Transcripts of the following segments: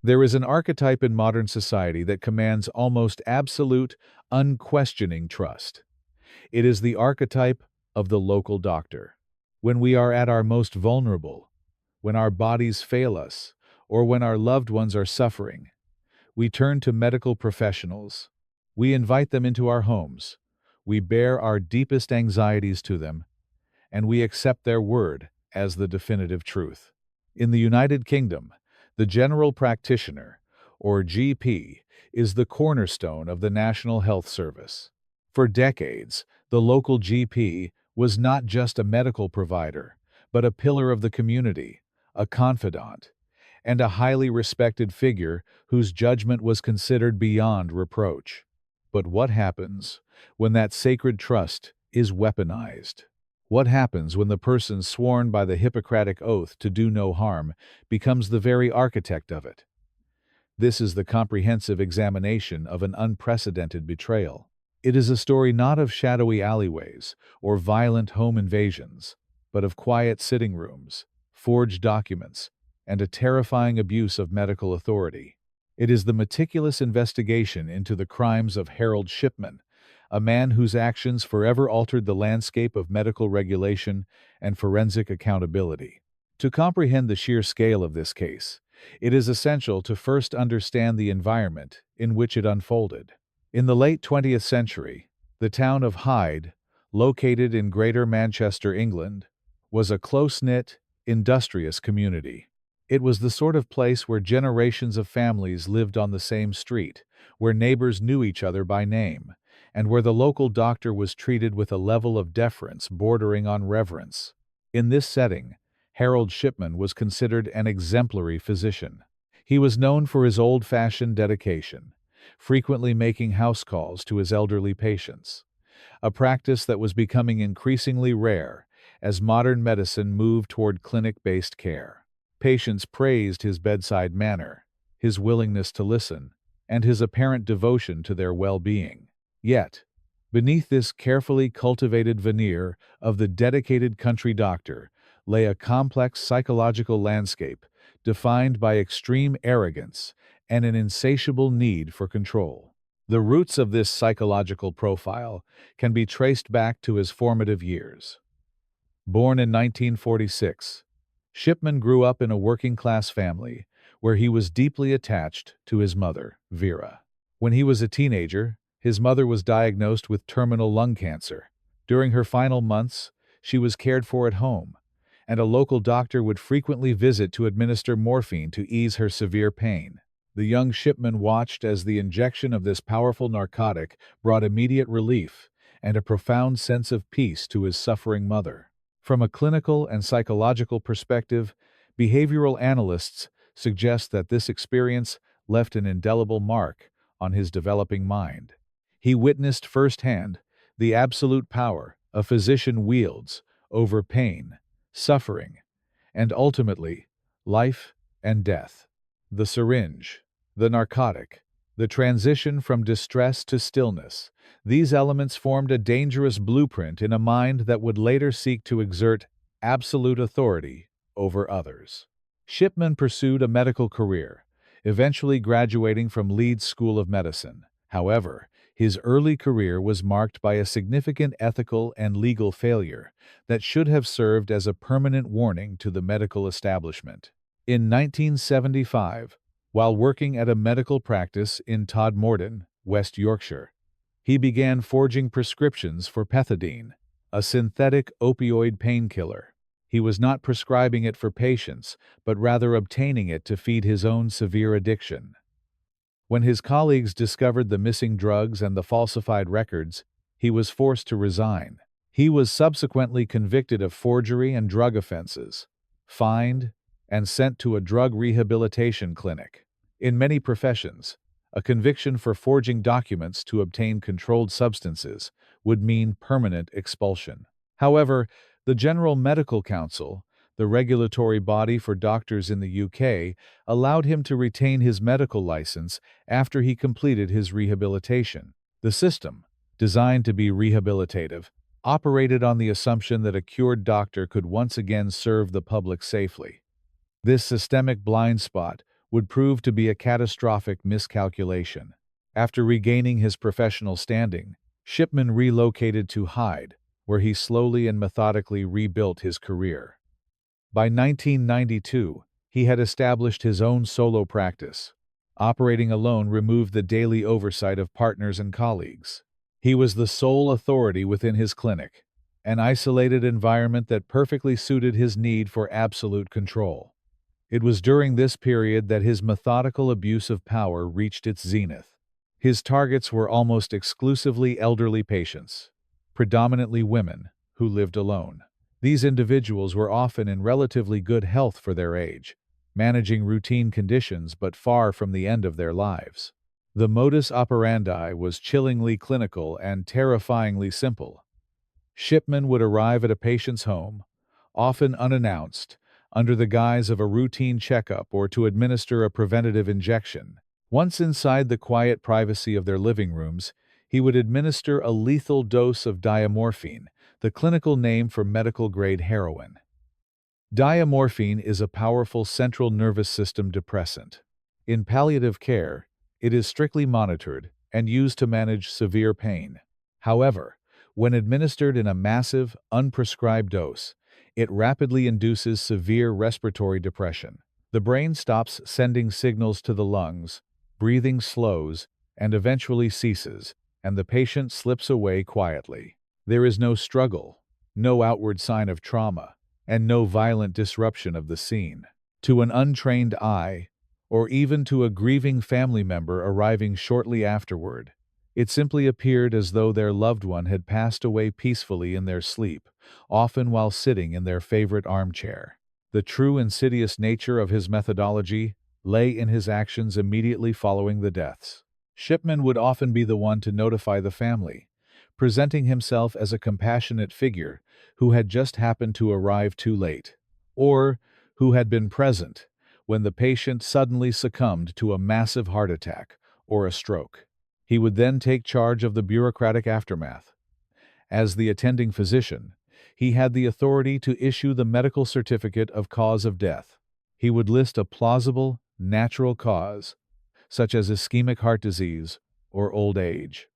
There is an archetype in modern society that commands almost absolute, unquestioning trust. It is the archetype of the local doctor. When we are at our most vulnerable, when our bodies fail us, or when our loved ones are suffering, we turn to medical professionals. We invite them into our homes. We bear our deepest anxieties to them, and we accept their word as the definitive truth. In the United Kingdom, the general practitioner, or GP, is the cornerstone of the National Health Service. For decades, the local GP was not just a medical provider, but a pillar of the community, a confidant, and a highly respected figure whose judgment was considered beyond reproach. But what happens when that sacred trust is weaponized? What happens when the person sworn by the Hippocratic Oath to do no harm becomes the very architect of it? This is the comprehensive examination of an unprecedented betrayal. It is a story not of shadowy alleyways or violent home invasions, but of quiet sitting rooms, forged documents, and a terrifying abuse of medical authority. It is the meticulous investigation into the crimes of Harold Shipman, a man whose actions forever altered the landscape of medical regulation and forensic accountability. To comprehend the sheer scale of this case, it is essential to first understand the environment in which it unfolded. In the late 20th century, the town of Hyde, located in Greater Manchester, England, was a close-knit, industrious community. It was the sort of place where generations of families lived on the same street, where neighbors knew each other by name, and where the local doctor was treated with a level of deference bordering on reverence. In this setting, Harold Shipman was considered an exemplary physician. He was known for his old-fashioned dedication, frequently making house calls to his elderly patients, a practice that was becoming increasingly rare as modern medicine moved toward clinic-based care. Patients praised his bedside manner, his willingness to listen, and his apparent devotion to their well-being. Yet, beneath this carefully cultivated veneer of the dedicated country doctor lay a complex psychological landscape defined by extreme arrogance and an insatiable need for control. The roots of this psychological profile can be traced back to his formative years. Born in 1946, Shipman grew up in a working-class family where he was deeply attached to his mother, Vera. When he was a teenager, his mother was diagnosed with terminal lung cancer. During her final months, she was cared for at home, and a local doctor would frequently visit to administer morphine to ease her severe pain. The young Shipman watched as the injection of this powerful narcotic brought immediate relief and a profound sense of peace to his suffering mother. From a clinical and psychological perspective, behavioral analysts suggest that this experience left an indelible mark on his developing mind. He witnessed firsthand the absolute power a physician wields over pain, suffering, and ultimately, life and death. The syringe, the narcotic, the transition from distress to stillness, these elements formed a dangerous blueprint in a mind that would later seek to exert absolute authority over others. Shipman pursued a medical career, eventually graduating from Leeds School of Medicine. However, his early career was marked by a significant ethical and legal failure that should have served as a permanent warning to the medical establishment. In 1975, while working at a medical practice in Todmorden, West Yorkshire, he began forging prescriptions for pethidine, a synthetic opioid painkiller. He was not prescribing it for patients, but rather obtaining it to feed his own severe addiction. When his colleagues discovered the missing drugs and the falsified records, he was forced to resign. He was subsequently convicted of forgery and drug offenses, fined, and sent to a drug rehabilitation clinic. In many professions, a conviction for forging documents to obtain controlled substances would mean permanent expulsion. However, the General Medical Council, the regulatory body for doctors in the UK, allowed him to retain his medical license after he completed his rehabilitation. The system, designed to be rehabilitative, operated on the assumption that a cured doctor could once again serve the public safely. This systemic blind spot would prove to be a catastrophic miscalculation. After regaining his professional standing, Shipman relocated to Hyde, where he slowly and methodically rebuilt his career. By 1992, he had established his own solo practice. Operating alone removed the daily oversight of partners and colleagues. He was the sole authority within his clinic, an isolated environment that perfectly suited his need for absolute control. It was during this period that his methodical abuse of power reached its zenith. His targets were almost exclusively elderly patients, predominantly women, who lived alone. These individuals were often in relatively good health for their age, managing routine conditions but far from the end of their lives. The modus operandi was chillingly clinical and terrifyingly simple. Shipman would arrive at a patient's home, often unannounced, under the guise of a routine checkup or to administer a preventative injection. Once inside the quiet privacy of their living rooms, he would administer a lethal dose of diamorphine, the clinical name for medical-grade heroin. Diamorphine is a powerful central nervous system depressant. In palliative care, it is strictly monitored and used to manage severe pain. However, when administered in a massive, unprescribed dose, it rapidly induces severe respiratory depression. The brain stops sending signals to the lungs, breathing slows, and eventually ceases, and the patient slips away quietly. There is no struggle, no outward sign of trauma, and no violent disruption of the scene. To an untrained eye, or even to a grieving family member arriving shortly afterward, it simply appeared as though their loved one had passed away peacefully in their sleep, often while sitting in their favorite armchair. The true insidious nature of his methodology lay in his actions immediately following the deaths. Shipman would often be the one to notify the family, presenting himself as a compassionate figure who had just happened to arrive too late, or who had been present when the patient suddenly succumbed to a massive heart attack or a stroke. He would then take charge of the bureaucratic aftermath. As the attending physician, he had the authority to issue the medical certificate of cause of death. He would list a plausible, natural cause, such as ischemic heart disease or old age.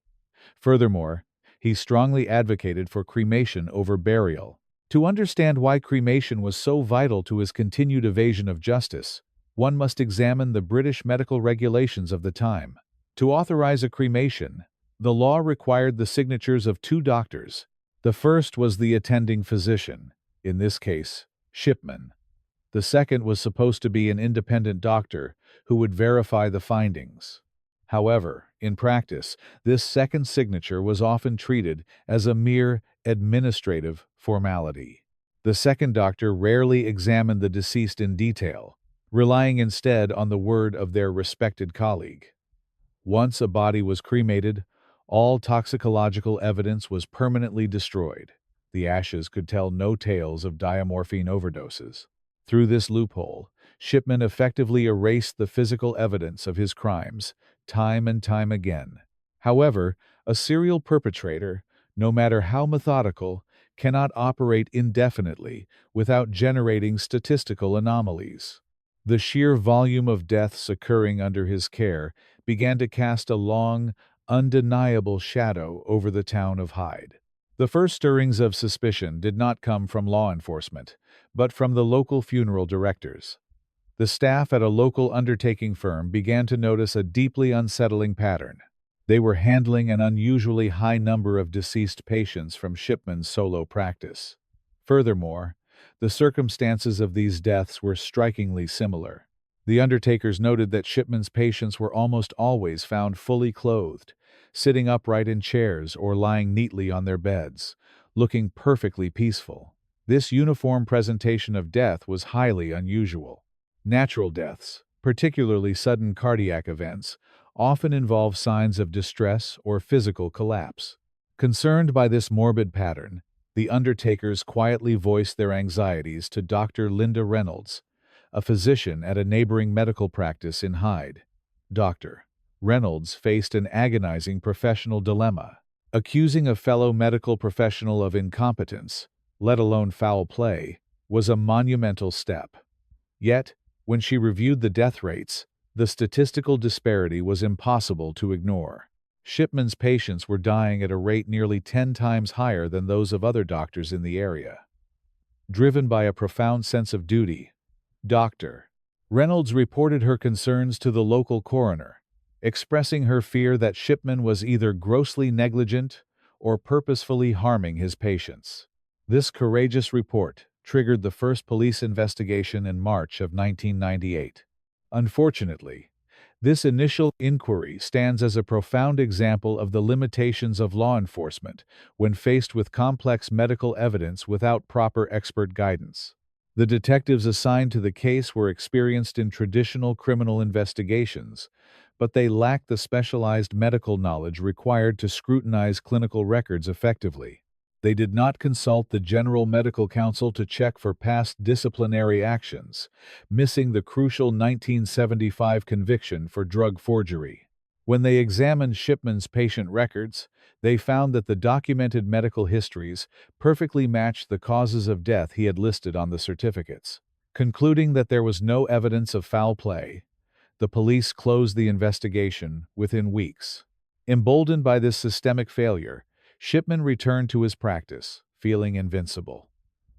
Furthermore, he strongly advocated for cremation over burial. To understand why cremation was so vital to his continued evasion of justice, one must examine the British medical regulations of the time. To authorize a cremation, the law required the signatures of two doctors. The first was the attending physician, in this case, Shipman. The second was supposed to be an independent doctor who would verify the findings. However, in practice, this second signature was often treated as a mere administrative formality. The second doctor rarely examined the deceased in detail, relying instead on the word of their respected colleague. Once a body was cremated, all toxicological evidence was permanently destroyed. The ashes could tell no tales of diamorphine overdoses. Through this loophole, Shipman effectively erased the physical evidence of his crimes, time and time again. However, a serial perpetrator, no matter how methodical, cannot operate indefinitely without generating statistical anomalies. The sheer volume of deaths occurring under his care began to cast a long, undeniable shadow over the town of Hyde. The first stirrings of suspicion did not come from law enforcement, but from the local funeral directors. The staff at a local undertaking firm began to notice a deeply unsettling pattern. They were handling an unusually high number of deceased patients from Shipman's solo practice. Furthermore, the circumstances of these deaths were strikingly similar. The undertakers noted that Shipman's patients were almost always found fully clothed, sitting upright in chairs or lying neatly on their beds, looking perfectly peaceful. This uniform presentation of death was highly unusual. Natural deaths, particularly sudden cardiac events, often involve signs of distress or physical collapse. Concerned by this morbid pattern, the undertakers quietly voiced their anxieties to Dr. Linda Reynolds, a physician at a neighboring medical practice in Hyde. Dr. Reynolds faced an agonizing professional dilemma. Accusing a fellow medical professional of incompetence, let alone foul play, was a monumental step. Yet, When she reviewed the death rates, the statistical disparity was impossible to ignore. Shipman's patients were dying at a rate nearly 10 times higher than those of other doctors in the area. Driven by a profound sense of duty, Dr. Reynolds reported her concerns to the local coroner, expressing her fear that Shipman was either grossly negligent or purposefully harming his patients. This courageous report triggered the first police investigation in March of 1998. Unfortunately, this initial inquiry stands as a profound example of the limitations of law enforcement when faced with complex medical evidence without proper expert guidance. The detectives assigned to the case were experienced in traditional criminal investigations, but they lacked the specialized medical knowledge required to scrutinize clinical records effectively. They did not consult the General Medical Council to check for past disciplinary actions, missing the crucial 1975 conviction for drug forgery. When they examined Shipman's patient records, they found that the documented medical histories perfectly matched the causes of death he had listed on the certificates. Concluding that there was no evidence of foul play, the police closed the investigation within weeks. Emboldened by this systemic failure, Shipman returned to his practice, feeling invincible.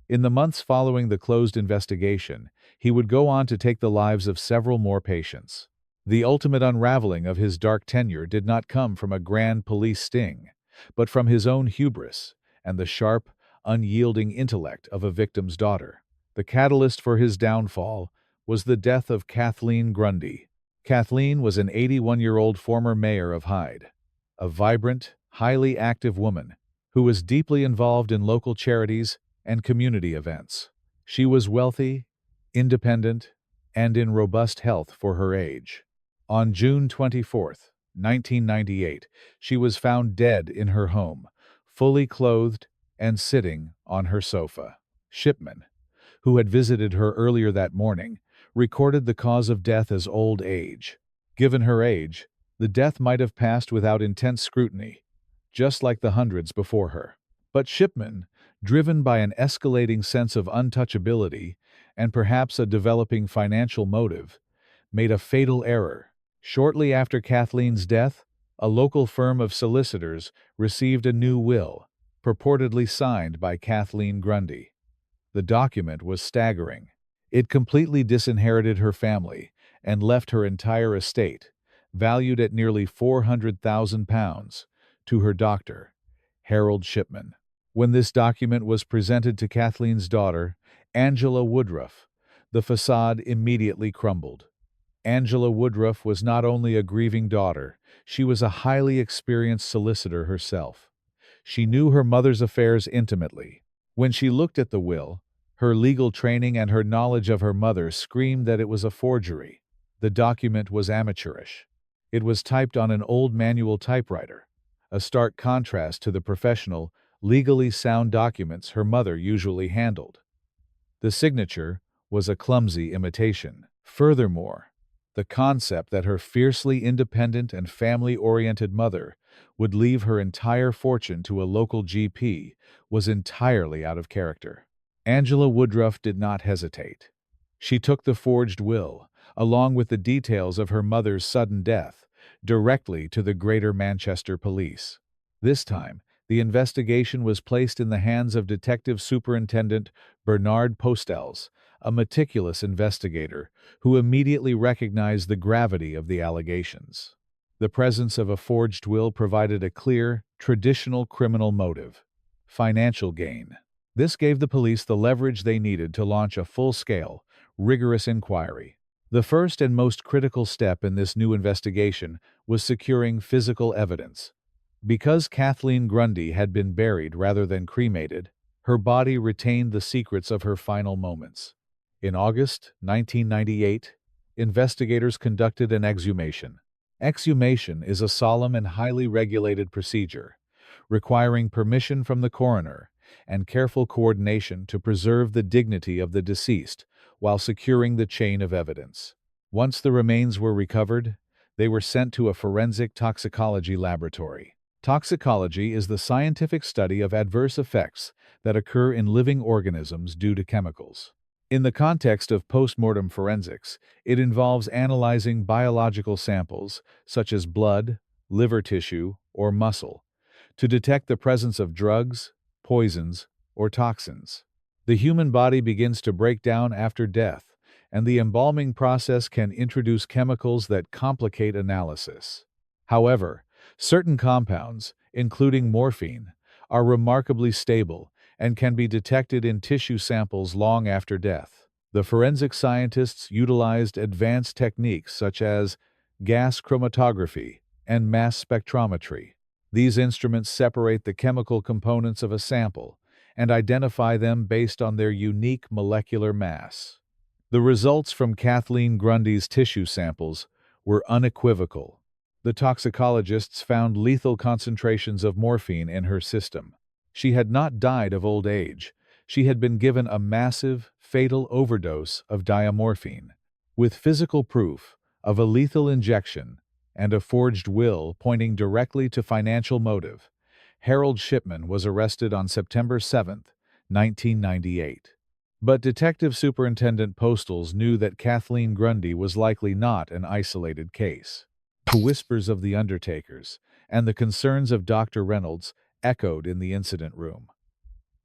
In the months following the closed investigation, he would go on to take the lives of several more patients. The ultimate unraveling of his dark tenure did not come from a grand police sting, but from his own hubris and the sharp, unyielding intellect of a victim's daughter. The catalyst for his downfall was the death of Kathleen Grundy. Kathleen was an 81-year-old former mayor of Hyde, a vibrant, highly active woman who was deeply involved in local charities and community events. She was wealthy, independent, and in robust health for her age. On June 24, 1998, she was found dead in her home, fully clothed and sitting on her sofa. Shipman, who had visited her earlier that morning, recorded the cause of death as old age. Given her age, the death might have passed without intense scrutiny, just like the hundreds before her. But Shipman, driven by an escalating sense of untouchability and perhaps a developing financial motive, made a fatal error. Shortly after Kathleen's death, a local firm of solicitors received a new will, purportedly signed by Kathleen Grundy. The document was staggering. It completely disinherited her family and left her entire estate, valued at nearly £400,000, to her doctor, Harold Shipman. When this document was presented to Kathleen's daughter, Angela Woodruff, the facade immediately crumbled. Angela Woodruff was not only a grieving daughter, she was a highly experienced solicitor herself. She knew her mother's affairs intimately. When she looked at the will, her legal training and her knowledge of her mother screamed that it was a forgery. The document was amateurish. It was typed on an old manual typewriter, a stark contrast to the professional, legally sound documents her mother usually handled. The signature was a clumsy imitation. Furthermore, the concept that her fiercely independent and family-oriented mother would leave her entire fortune to a local GP was entirely out of character. Angela Woodruff did not hesitate. She took the forged will, along with the details of her mother's sudden death, directly to the Greater Manchester Police. This time, the investigation was placed in the hands of Detective Superintendent Bernard Postels, a meticulous investigator who immediately recognized the gravity of the allegations. The presence of a forged will provided a clear, traditional criminal motive: financial gain. This gave the police the leverage they needed to launch a full-scale, rigorous inquiry. The first and most critical step in this new investigation was securing physical evidence. Because Kathleen Grundy had been buried rather than cremated, her body retained the secrets of her final moments. In August 1998, investigators conducted an exhumation. Exhumation is a solemn and highly regulated procedure, requiring permission from the coroner and careful coordination to preserve the dignity of the deceased while securing the chain of evidence. Once the remains were recovered, they were sent to a forensic toxicology laboratory. Toxicology is the scientific study of adverse effects that occur in living organisms due to chemicals. In the context of postmortem forensics, it involves analyzing biological samples, such as blood, liver tissue, or muscle, to detect the presence of drugs, poisons, or toxins. The human body begins to break down after death, and the embalming process can introduce chemicals that complicate analysis. However, certain compounds, including morphine, are remarkably stable and can be detected in tissue samples long after death. The forensic scientists utilized advanced techniques such as gas chromatography and mass spectrometry. These instruments separate the chemical components of a sample and identify them based on their unique molecular mass. The results from Kathleen Grundy's tissue samples were unequivocal. The toxicologists found lethal concentrations of morphine in her system. She had not died of old age. She had been given a massive, fatal overdose of diamorphine. With physical proof of a lethal injection and a forged will pointing directly to financial motive, Harold Shipman was arrested on September 7, 1998. But Detective Superintendent Postles knew that Kathleen Grundy was likely not an isolated case. The whispers of the undertakers and the concerns of Dr. Reynolds echoed in the incident room.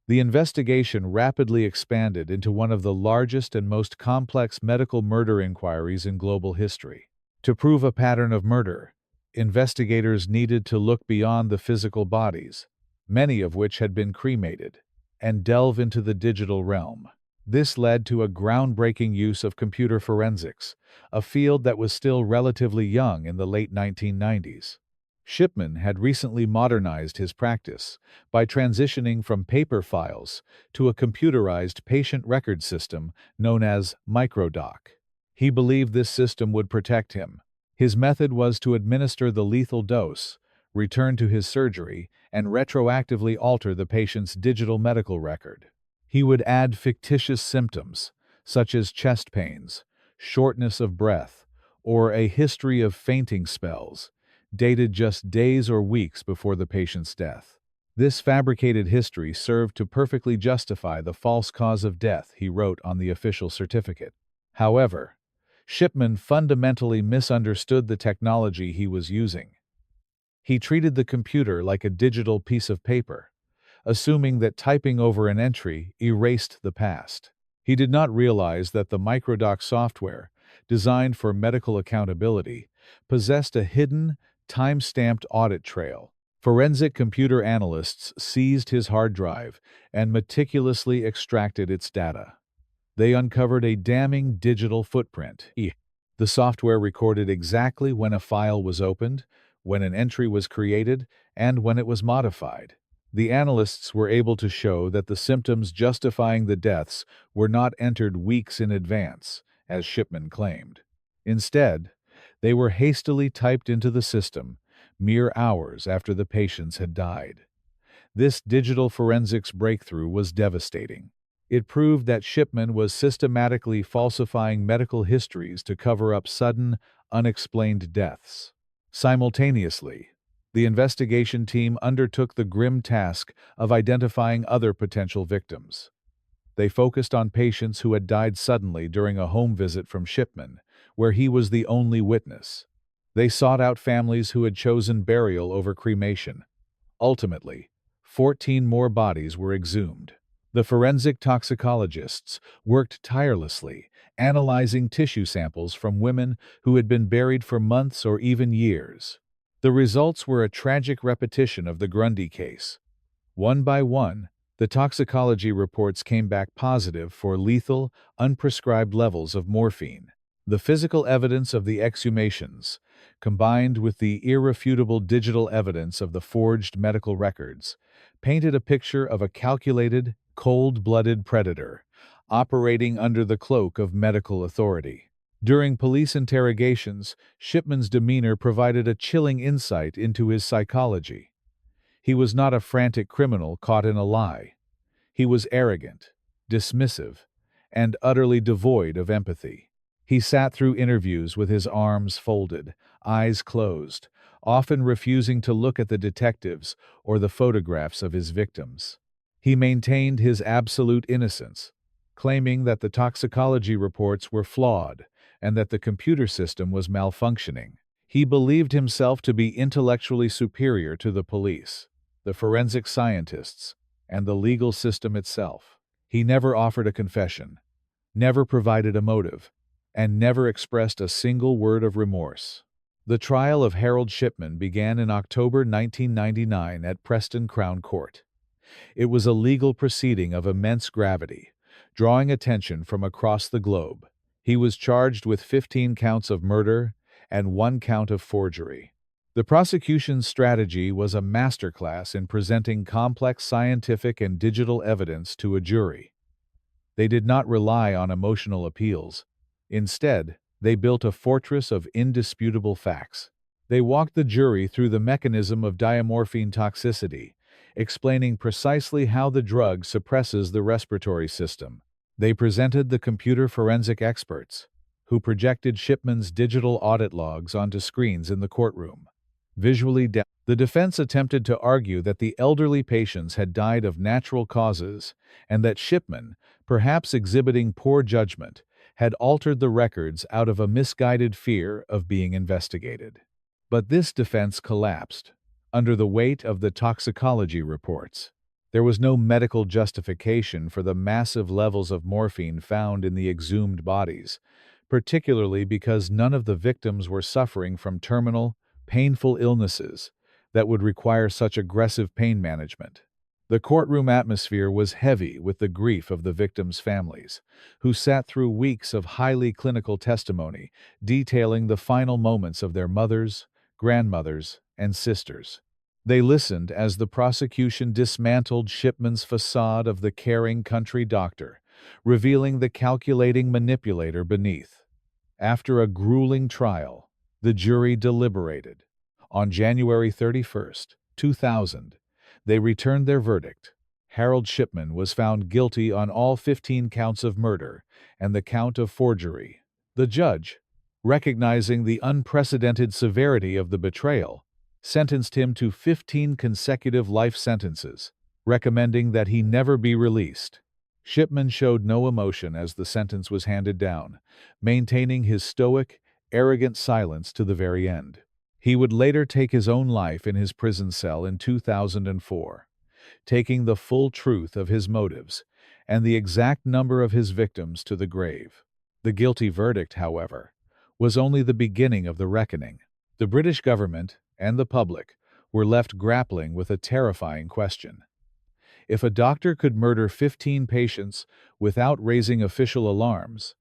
The investigation rapidly expanded into one of the largest and most complex medical murder inquiries in global history. To prove a pattern of murder, investigators needed to look beyond the physical bodies, many of which had been cremated, and delve into the digital realm. This led to a groundbreaking use of computer forensics, a field that was still relatively young in the late 1990s. Shipman had recently modernized his practice by transitioning from paper files to a computerized patient record system known as microdoc. He believed this system would protect him. His method was to administer the lethal dose, return to his surgery, and retroactively alter the patient's digital medical record. He would add fictitious symptoms, such as chest pains, shortness of breath, or a history of fainting spells, dated just days or weeks before the patient's death. This fabricated history served to perfectly justify the false cause of death he wrote on the official certificate. However, Shipman fundamentally misunderstood the technology he was using. He treated the computer like a digital piece of paper, assuming that typing over an entry erased the past. He did not realize that the microdoc software, designed for medical accountability, possessed a hidden, time-stamped audit trail. Forensic computer analysts seized his hard drive and meticulously extracted its data. They uncovered a damning digital footprint. The software recorded exactly when a file was opened, when an entry was created, and when it was modified. The analysts were able to show that the symptoms justifying the deaths were not entered weeks in advance, as Shipman claimed. Instead, they were hastily typed into the system mere hours after the patients had died. This digital forensics breakthrough was devastating. It proved that Shipman was systematically falsifying medical histories to cover up sudden, unexplained deaths. Simultaneously, the investigation team undertook the grim task of identifying other potential victims. They focused on patients who had died suddenly during a home visit from Shipman, where he was the only witness. They sought out families who had chosen burial over cremation. Ultimately, 14 more bodies were exhumed. The forensic toxicologists worked tirelessly, analyzing tissue samples from women who had been buried for months or even years. The results were a tragic repetition of the Grundy case. One by one, the toxicology reports came back positive for lethal, unprescribed levels of morphine. The physical evidence of the exhumations, combined with the irrefutable digital evidence of the forged medical records, painted a picture of a calculated, cold-blooded predator, operating under the cloak of medical authority. During police interrogations, Shipman's demeanor provided a chilling insight into his psychology. He was not a frantic criminal caught in a lie. He was arrogant, dismissive, and utterly devoid of empathy. He sat through interviews with his arms folded, eyes closed, often refusing to look at the detectives or the photographs of his victims. He maintained his absolute innocence, claiming that the toxicology reports were flawed and that the computer system was malfunctioning. He believed himself to be intellectually superior to the police, the forensic scientists, and the legal system itself. He never offered a confession, never provided a motive, and never expressed a single word of remorse. The trial of Harold Shipman began in October 1999 at Preston Crown Court. It was a legal proceeding of immense gravity, drawing attention from across the globe. He was charged with 15 counts of murder and 1 count of forgery. The prosecution's strategy was a masterclass in presenting complex scientific and digital evidence to a jury. They did not rely on emotional appeals. Instead, they built a fortress of indisputable facts. They walked the jury through the mechanism of diamorphine toxicity, explaining precisely how the drug suppresses the respiratory system. They presented the computer forensic experts, who projected Shipman's digital audit logs onto screens in the courtroom. The defense attempted to argue that the elderly patients had died of natural causes and that Shipman, perhaps exhibiting poor judgment, had altered the records out of a misguided fear of being investigated. But this defense collapsed under the weight of the toxicology reports. There was no medical justification for the massive levels of morphine found in the exhumed bodies, particularly because none of the victims were suffering from terminal, painful illnesses that would require such aggressive pain management. The courtroom atmosphere was heavy with the grief of the victims' families, who sat through weeks of highly clinical testimony detailing the final moments of their mothers, grandmothers, and sisters. They listened as the prosecution dismantled Shipman's facade of the caring country doctor, revealing the calculating manipulator beneath. After a grueling trial, the jury deliberated. On January 31, 2000, they returned their verdict. Harold Shipman was found guilty on all 15 counts of murder and the count of forgery. The judge, recognizing the unprecedented severity of the betrayal, sentenced him to 15 consecutive life sentences, recommending that he never be released. Shipman showed no emotion as the sentence was handed down, maintaining his stoic, arrogant silence to the very end. He would later take his own life in his prison cell in 2004, taking the full truth of his motives and the exact number of his victims to the grave. The guilty verdict, however, was only the beginning of the reckoning. The British government and the public were left grappling with a terrifying question. If a doctor could murder 15 patients without raising official alarms,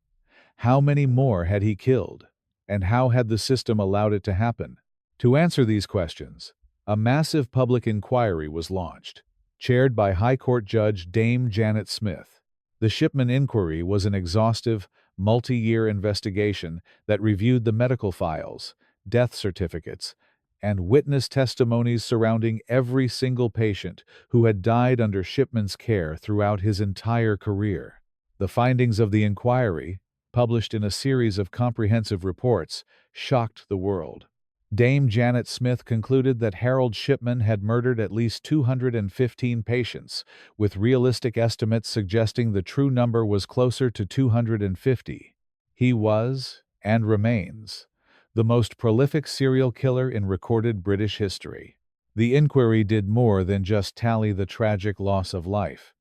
how many more had he killed, and how had the system allowed it to happen? To answer these questions, a massive public inquiry was launched, chaired by High Court Judge Dame Janet Smith. The Shipman inquiry was an exhaustive, multi-year investigation that reviewed the medical files, death certificates, and witness testimonies surrounding every single patient who had died under Shipman's care throughout his entire career. The findings of the inquiry, published in a series of comprehensive reports, shocked the world. Dame Janet Smith concluded that Harold Shipman had murdered at least 215 patients, with realistic estimates suggesting the true number was closer to 250. He was, and remains, the most prolific serial killer in recorded British history. The inquiry did more than just tally the tragic loss of life.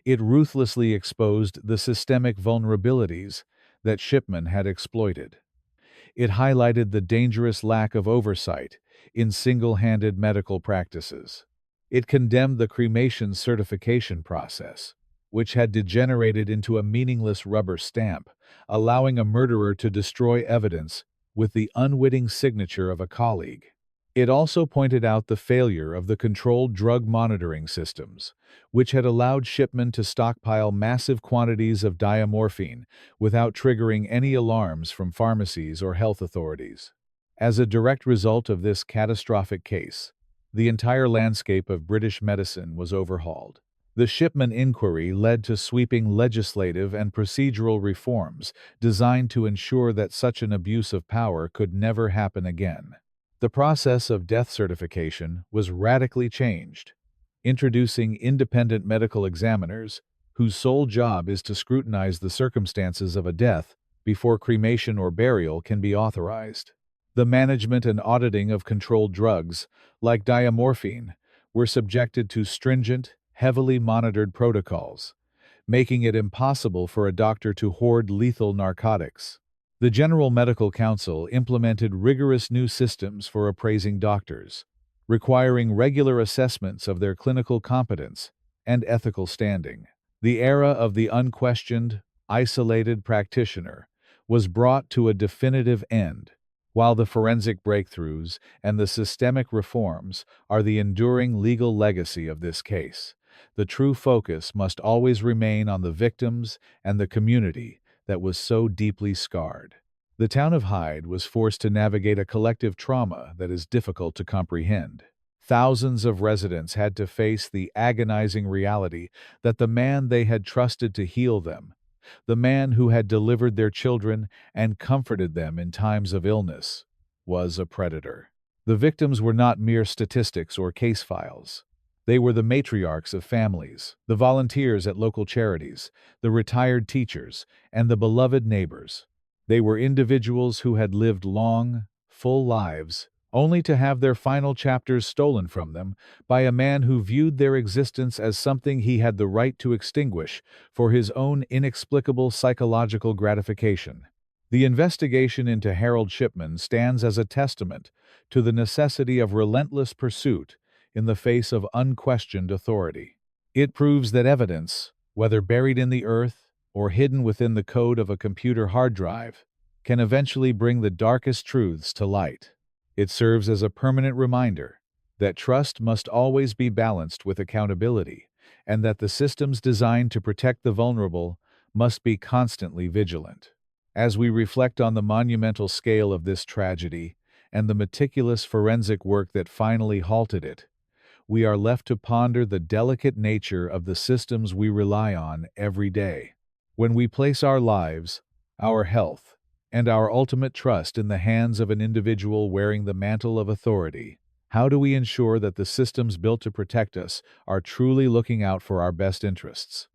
It ruthlessly exposed the systemic vulnerabilities that Shipman had exploited. It highlighted the dangerous lack of oversight in single-handed medical practices. It condemned the cremation certification process, which had degenerated into a meaningless rubber stamp, allowing a murderer to destroy evidence with the unwitting signature of a colleague. It also pointed out the failure of the controlled drug monitoring systems, which had allowed Shipman to stockpile massive quantities of diamorphine without triggering any alarms from pharmacies or health authorities. As a direct result of this catastrophic case, the entire landscape of British medicine was overhauled. The Shipman inquiry led to sweeping legislative and procedural reforms designed to ensure that such an abuse of power could never happen again. The process of death certification was radically changed, introducing independent medical examiners whose sole job is to scrutinize the circumstances of a death before cremation or burial can be authorized. The management and auditing of controlled drugs, like diamorphine, were subjected to stringent, heavily monitored protocols, making it impossible for a doctor to hoard lethal narcotics. The General Medical Council implemented rigorous new systems for appraising doctors, requiring regular assessments of their clinical competence and ethical standing. The era of the unquestioned, isolated practitioner was brought to a definitive end, while the forensic breakthroughs and the systemic reforms are the enduring legal legacy of this case. The true focus must always remain on the victims and the community that was so deeply scarred. The town of Hyde was forced to navigate a collective trauma that is difficult to comprehend. Thousands of residents had to face the agonizing reality that the man they had trusted to heal them, the man who had delivered their children and comforted them in times of illness, was a predator. The victims were not mere statistics or case files. They were the matriarchs of families, the volunteers at local charities, the retired teachers, and the beloved neighbors. They were individuals who had lived long, full lives, only to have their final chapters stolen from them by a man who viewed their existence as something he had the right to extinguish for his own inexplicable psychological gratification. The investigation into Harold Shipman stands as a testament to the necessity of relentless pursuit in the face of unquestioned authority. It proves that evidence, whether buried in the earth or hidden within the code of a computer hard drive, can eventually bring the darkest truths to light. It serves as a permanent reminder that trust must always be balanced with accountability, and that the systems designed to protect the vulnerable must be constantly vigilant. As we reflect on the monumental scale of this tragedy and the meticulous forensic work that finally halted it, we are left to ponder the delicate nature of the systems we rely on every day. When we place our lives, our health, and our ultimate trust in the hands of an individual wearing the mantle of authority, how do we ensure that the systems built to protect us are truly looking out for our best interests?